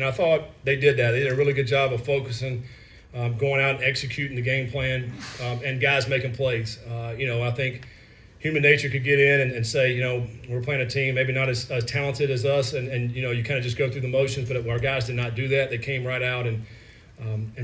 And I thought they did that. They did a really good job of focusing, going out and executing the game plan, and guys making plays. I think human nature could get in and say, we're playing a team maybe not as talented as us, and you kind of just go through the motions, but our guys did not do that. They came right out and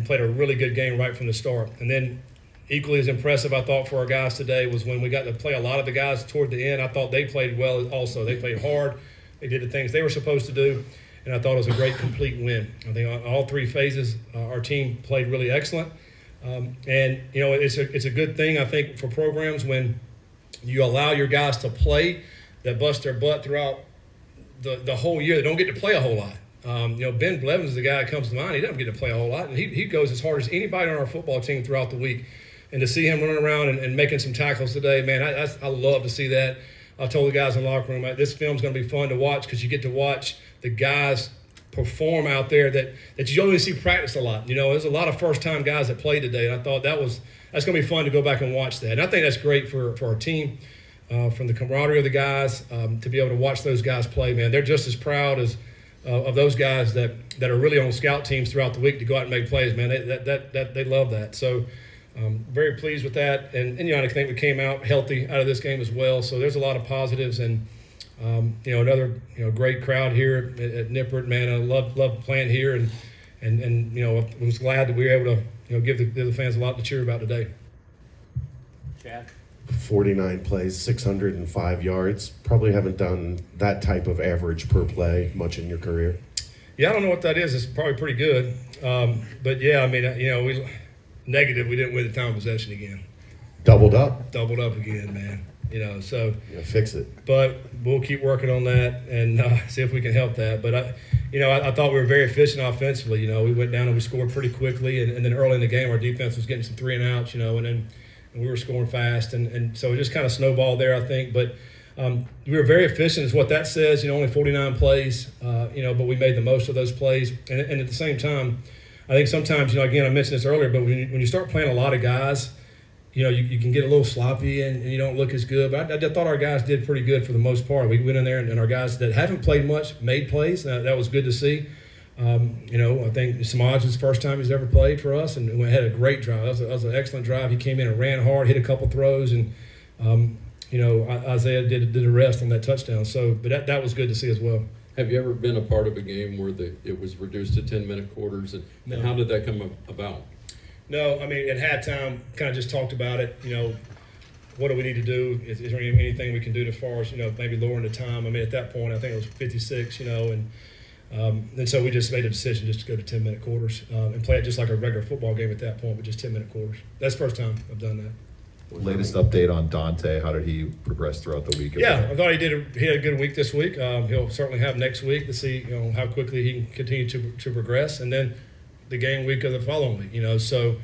played a really good game right from the start. And then equally as impressive, I thought, for our guys today was when we got to play a lot of the guys toward the end. I thought they played well also. They played hard. They did the things they were supposed to do, and I thought it was a great complete win. I think on all three phases, our team played really excellent. It's a good thing, I think, for programs when you allow your guys to play that bust their butt throughout the whole year. They don't get to play a whole lot. Ben Blevins is the guy that comes to mind. He doesn't get to play a whole lot, and he goes as hard as anybody on our football team throughout the week. And to see him running around and making some tackles today, man, I love to see that. I told the guys in the locker room, this film's going to be fun to watch because you get to watch the guys perform out there that you only see practice a lot. There's a lot of first-time guys that played today, and I thought that's going to be fun to go back and watch that. And I think that's great for our team, from the camaraderie of the guys, to be able to watch those guys play, man. They're just as proud of those guys that are really on scout teams throughout the week to go out and make plays, man. They love that. So very pleased with that. And I think we came out healthy out of this game as well. So there's a lot of positives. And, another, great crowd here at Nippert, man. I love playing here. And I was glad that we were able to, give the fans a lot to cheer about today. Chad? 49 plays, 605 yards. Probably haven't done that type of average per play much in your career. Yeah, I don't know what that is. It's probably pretty good. But yeah, I mean, we didn't win the time of possession again. Doubled up again, man. So fix it. But we'll keep working on that and see if we can help that. But I thought we were very efficient offensively. We went down and we scored pretty quickly, and then early in the game our defense was getting some 3 and outs. And then we were scoring fast, and so it just kind of snowballed there, I think. But we were very efficient, is what that says. Only 49 plays. But we made the most of those plays, and at the same time, I think sometimes, again, I mentioned this earlier, but when you start playing a lot of guys, you can get a little sloppy and you don't look as good. But I thought our guys did pretty good for the most part. We went in there and our guys that haven't played much made plays. That was good to see. I think Samaj was the first time he's ever played for us, and we had a great drive. That was an excellent drive. He came in and ran hard, hit a couple throws, and Isaiah did the rest on that touchdown. So, but that was good to see as well. Have you ever been a part of a game where it was reduced to 10-minute quarters, and how did that come about? No, I mean, at halftime, kind of just talked about it. What do we need to do? Is there anything we can do as far as, maybe lowering the time? I mean, at that point, I think it was 56, and so we just made a decision just to go to 10-minute quarters and play it just like a regular football game at that point with just 10-minute quarters. That's the first time I've done that. Latest update on Dante. How did he progress throughout the week? Yeah, I thought he had a good week this week. He'll certainly have next week to see how quickly he can continue to progress, and then the game week of the following week. So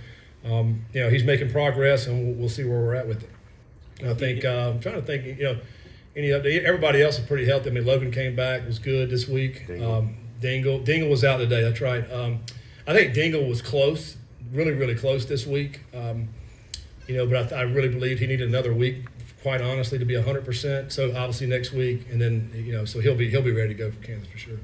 he's making progress, and we'll see where we're at with it. And I think I'm trying to think. Any update? Everybody else is pretty healthy. I mean, Logan came back, was good this week. Dingle was out today. That's right. I think Dingle was close, really, really close this week. But I really believe he needed another week, quite honestly, to be 100%. So obviously next week, and then so he'll be ready to go for Kansas for sure.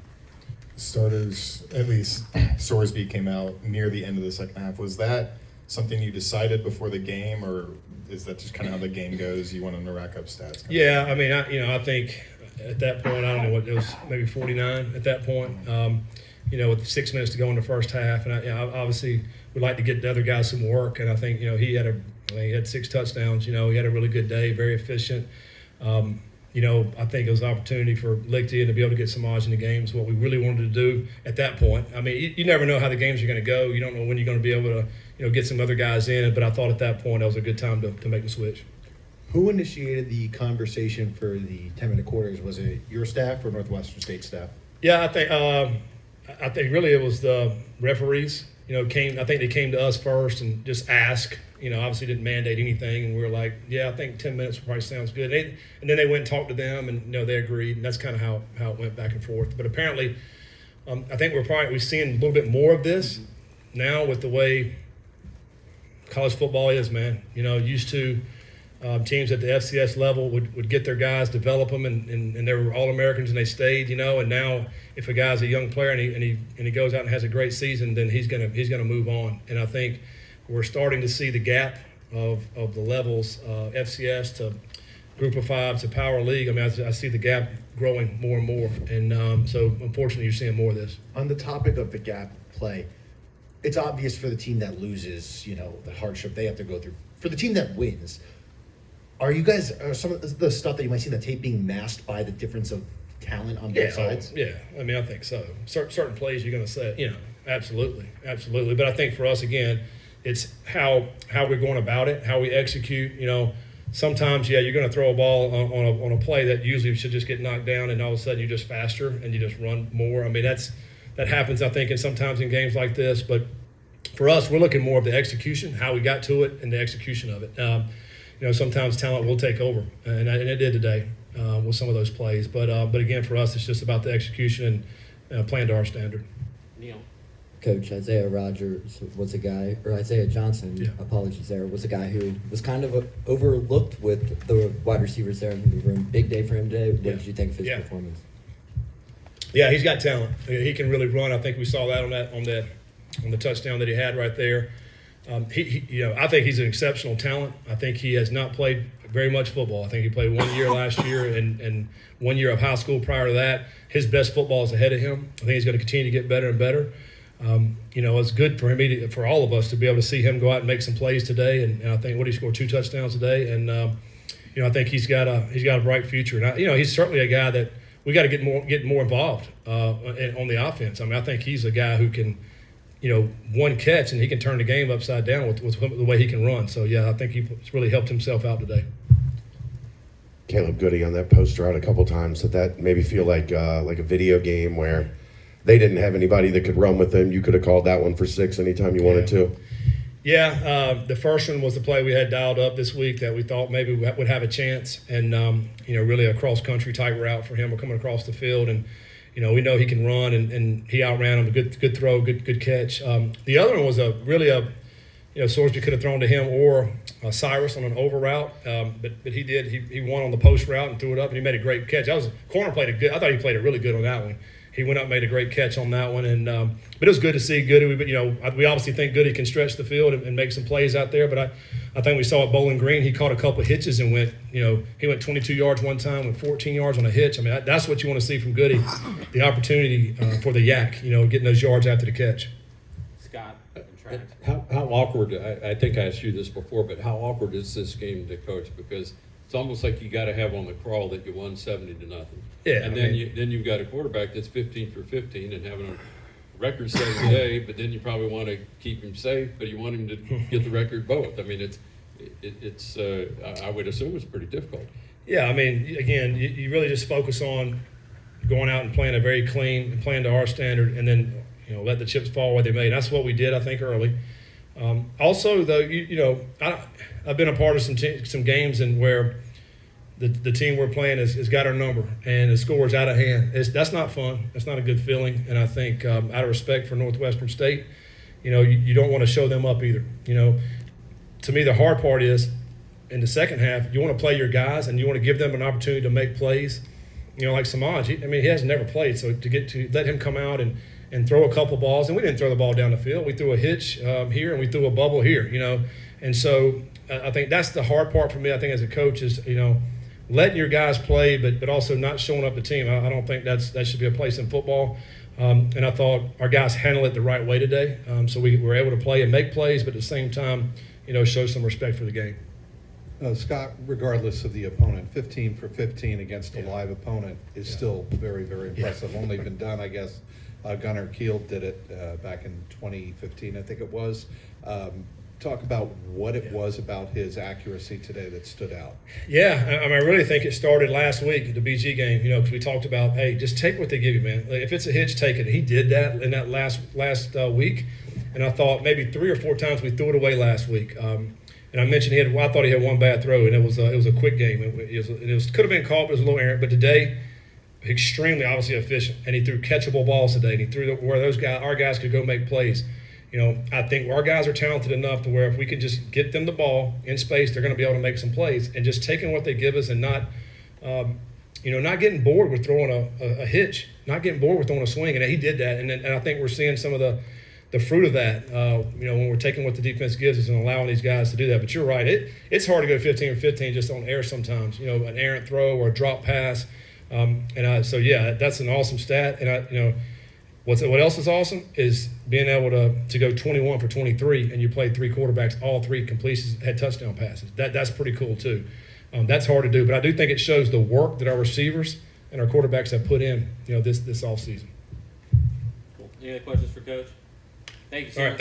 Starters, at least Sorsby came out near the end of the second half. Was that something you decided before the game, or is that just kind of how the game goes? You want them to rack up stats? Yeah, I mean, I think at that point, I don't know what it was, maybe 49 at that point. With 6 minutes to go in the first half, and I obviously would like to get the other guys some work. And I think he had 6 touchdowns. He had a really good day, very efficient. I think it was an opportunity for Lichty to be able to get Samaj in the games, what we really wanted to do at that point. I mean, you never know how the games are going to go. You don't know when you're going to be able to, get some other guys in. But I thought at that point that was a good time to make the switch. Who initiated the conversation for the 10-minute quarters? Was it your staff or Northwestern State staff? Yeah, I think really it was the referees. I think they came to us first and just asked. Obviously didn't mandate anything, and we were like, yeah, I think 10 minutes probably sounds good. And then they went and talked to them, and they agreed, and that's kind of how it went back and forth. But apparently, I think we're seeing a little bit more of this now with the way college football is, man. Used to teams at the FCS level would get their guys, develop them, and they were All-Americans and they stayed, And now if a guy's a young player and he goes out and has a great season, then he's gonna move on. And I think we're starting to see the gap of the levels, FCS to Group of Five to Power League. I mean, I see the gap growing more and more, and so unfortunately, you're seeing more of this. On the topic of the gap play, it's obvious for the team that loses, the hardship they have to go through. For the team that wins, are some of the stuff that you might see in the tape being masked by the difference of talent on both sides? Yeah, I mean, I think so. Certain plays you're going to say, absolutely. But I think for us, again, it's how we're going about it, how we execute. Sometimes, you're going to throw a ball on a play that usually should just get knocked down, and all of a sudden you're just faster and you just run more. I mean, that happens, I think, and sometimes in games like this. But for us, we're looking more of the execution, how we got to it, and the execution of it. Sometimes talent will take over, and it did today with some of those plays. But again, for us, it's just about the execution and playing to our standard. Neil. Coach, Isaiah Johnson, apologies there, was a guy who was kind of overlooked with the wide receivers there in the room. Big day for him today. What did you think of his performance? Yeah, he's got talent. He can really run. I think we saw that on the touchdown that he had right there. I think he's an exceptional talent. I think he has not played very much football. I think he played 1 year last year and 1 year of high school prior to that. His best football is ahead of him. I think he's going to continue to get better and better. It's good for him, for all of us, to be able to see him go out and make some plays today. And I think he scored 2 touchdowns today. And I think he's got a bright future. And he's certainly a guy that we got to get more involved on the offense. I mean, I think he's a guy who can. One catch and he can turn the game upside down with the way he can run. So, I think he's really helped himself out today. Caleb Goody on that poster out a couple times. Did that maybe feel like a video game where they didn't have anybody that could run with them? You could have called that one for 6 anytime you wanted to. Yeah, the first one was the play we had dialed up this week that we thought maybe would have a chance, and really a cross-country type route for him. We're coming across the field, and we know he can run, and he outran him. A good throw, good catch. The other one was Sorsby could have thrown to him or Cyrus on an over route, but he did. He won on the post route and threw it up, and he made a great catch. Corner played I thought he played it really good on that one. He went up and made a great catch on that one, and but it was good to see Goody. We obviously think Goody can stretch the field and make some plays out there. But I think we saw at Bowling Green, he caught a couple of hitches and went 22 yards one time with 14 yards on a hitch. I mean, that's what you want to see from Goody, the opportunity for the yak, getting those yards after the catch. Scott. How awkward, I think I asked you this before, but how awkward is this game to coach? Because it's almost like you got to have on the crawl that you won 70-0. Yeah, and then you've got a quarterback that's 15 for 15 and having a record-setting day, but then you probably want to keep him safe, but you want him to get the record both. I mean, it's I would assume it's pretty difficult. Yeah, I mean, again, you really just focus on going out and playing a very clean and playing to our standard, and then let the chips fall where they may. That's what we did, I think, early. Also, though, I've been a part of some games and where the team we're playing has got our number and the score's out of hand. That's not fun. That's not a good feeling. And I think out of respect for Northwestern State, you don't want to show them up either. To me, the hard part is in the second half, you want to play your guys and you want to give them an opportunity to make plays. Like Samaj, he has never played, so to let him come out and throw a couple balls, and we didn't throw the ball down the field. We threw a hitch here and we threw a bubble here, And so I think that's the hard part for me, I think, as a coach is, letting your guys play, but also not showing up the team. I don't think that should be a place in football. And I thought our guys handled it the right way today. So we were able to play and make plays, but at the same time, show some respect for the game. Scott, regardless of the opponent, 15 for 15 against a live opponent is still very, very impressive. Only been done, I guess, Gunnar Kiel did it back in 2015, I think it was. Talk about what it was about his accuracy today that stood out. Yeah, I really think it started last week at the BG game, because we talked about, hey, just take what they give you, man. If it's a hitch, take it. He did that in that last week, and I thought maybe 3 or 4 times we threw it away last week. And I mentioned I thought he had one bad throw, and it was a quick game. It could have been caught, but it was a little errant. But today, extremely obviously efficient, and he threw catchable balls today, and he threw where our guys could go make plays. I think our guys are talented enough to where if we could just get them the ball in space, they're going to be able to make some plays. And just taking what they give us and not, not getting bored with throwing a hitch, not getting bored with throwing a swing. And he did that. And I think we're seeing some of the fruit of that, when we're taking what the defense gives us and allowing these guys to do that. But you're right. It's hard to go 15 or 15 just on air sometimes, an errant throw or a drop pass. So that's an awesome stat. And what else is awesome is being able to go 21 for 23 and you played 3 quarterbacks, all 3 completions had touchdown passes. That's pretty cool too. That's hard to do, but I do think it shows the work that our receivers and our quarterbacks have put in, this offseason. Cool. Any other questions for Coach? Thank you so All right. much.